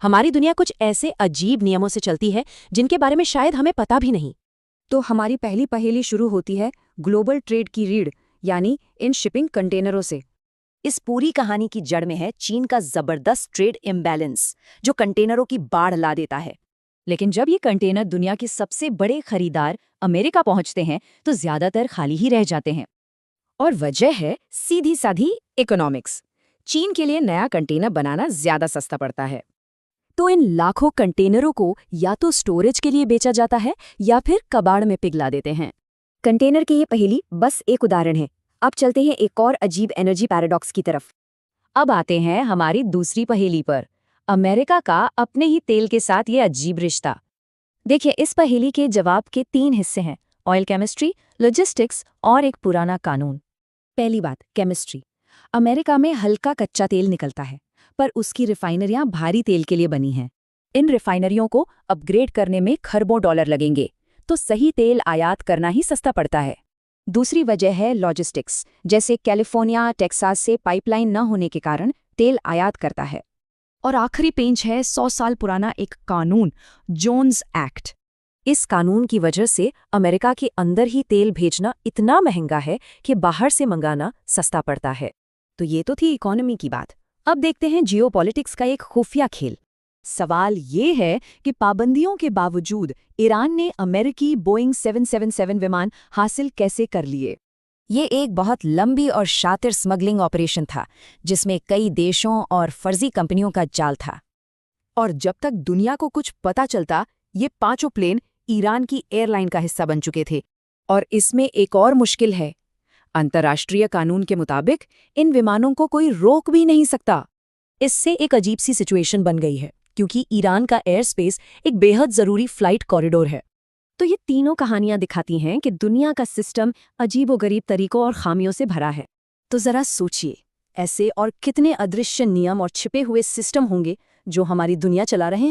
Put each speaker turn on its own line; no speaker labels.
हमारी दुनिया कुछ ऐसे अजीब नियमों से चलती है जिनके बारे में शायद हमें पता भी नहीं।
तो हमारी पहली पहेली शुरू होती है ग्लोबल ट्रेड की रीढ़ यानी इन शिपिंग कंटेनरों से।
इस पूरी कहानी की जड़ में है चीन का जबरदस्त ट्रेड इम्बैलेंस, जो कंटेनरों की बाढ़ ला देता है। लेकिन जब ये कंटेनर दुनिया के सबसे बड़े खरीदार अमेरिका पहुंचते हैं तो ज्यादातर खाली ही रह जाते हैं।
और वजह है सीधी साधी इकोनॉमिक्स। चीन के लिए नया कंटेनर बनाना ज्यादा सस्ता पड़ता है।
तो इन लाखों कंटेनरों को या तो स्टोरेज के लिए बेचा जाता है या फिर कबाड़ में पिघला देते हैं।
कंटेनर की ये पहेली बस एक उदाहरण है। अब चलते हैं एक और अजीब एनर्जी पैराडॉक्स की तरफ।
अब आते हैं हमारी दूसरी पहेली पर, अमेरिका का अपने ही तेल के साथ ये अजीब रिश्ता। देखिए, इस पहेली के जवाब के 3 हिस्से हैं: ऑयल केमिस्ट्री, लॉजिस्टिक्स और एक पुराना कानून।
पहली बात, केमिस्ट्री। अमेरिका में हल्का कच्चा तेल निकलता है, पर उसकी रिफाइनरियां भारी तेल के लिए बनी हैं।
इन रिफाइनरियों को अपग्रेड करने में खरबों डॉलर लगेंगे, तो सही तेल आयात करना ही सस्ता पड़ता है। दूसरी वजह है लॉजिस्टिक्स, जैसे कैलिफोर्निया, टेक्सास से पाइपलाइन न होने के कारण तेल आयात करता है।
और आखिरी पेंच है 100 साल पुराना एक कानून, जोन्स एक्ट।
इस कानून की वजह से अमेरिका के अंदर ही तेल भेजना इतना महंगा है कि बाहर से मंगाना सस्ता पड़ता है।
तो ये तो थी इकोनॉमी की बात। अब देखते हैं जियोपॉलिटिक्स का एक खुफिया खेल।
सवाल ये है कि पाबंदियों के बावजूद ईरान ने अमेरिकी बोइंग 777 विमान हासिल कैसे कर लिए। ये एक बहुत लंबी और शातिर स्मगलिंग ऑपरेशन था, जिसमें कई देशों और फर्जी कंपनियों का जाल था।
और जब तक दुनिया को कुछ पता चलता, ये 5 प्लेन ईरान की एयरलाइन का हिस्सा बन चुके थे। और इसमें एक और मुश्किल है। अंतर्राष्ट्रीय कानून के मुताबिक इन विमानों को कोई रोक भी नहीं सकता।
इससे एक अजीब सी सिचुएशन बन गई है, क्योंकि ईरान का एयर स्पेस एक बेहद ज़रूरी फ्लाइट कॉरिडोर है।
तो ये तीनों कहानियां दिखाती हैं कि दुनिया का सिस्टम अजीबोगरीब तरीकों और खामियों से भरा है।
तो ज़रा सोचिए, ऐसे और कितने अदृश्य नियम और छिपे हुए सिस्टम होंगे जो हमारी दुनिया चला रहे हैं।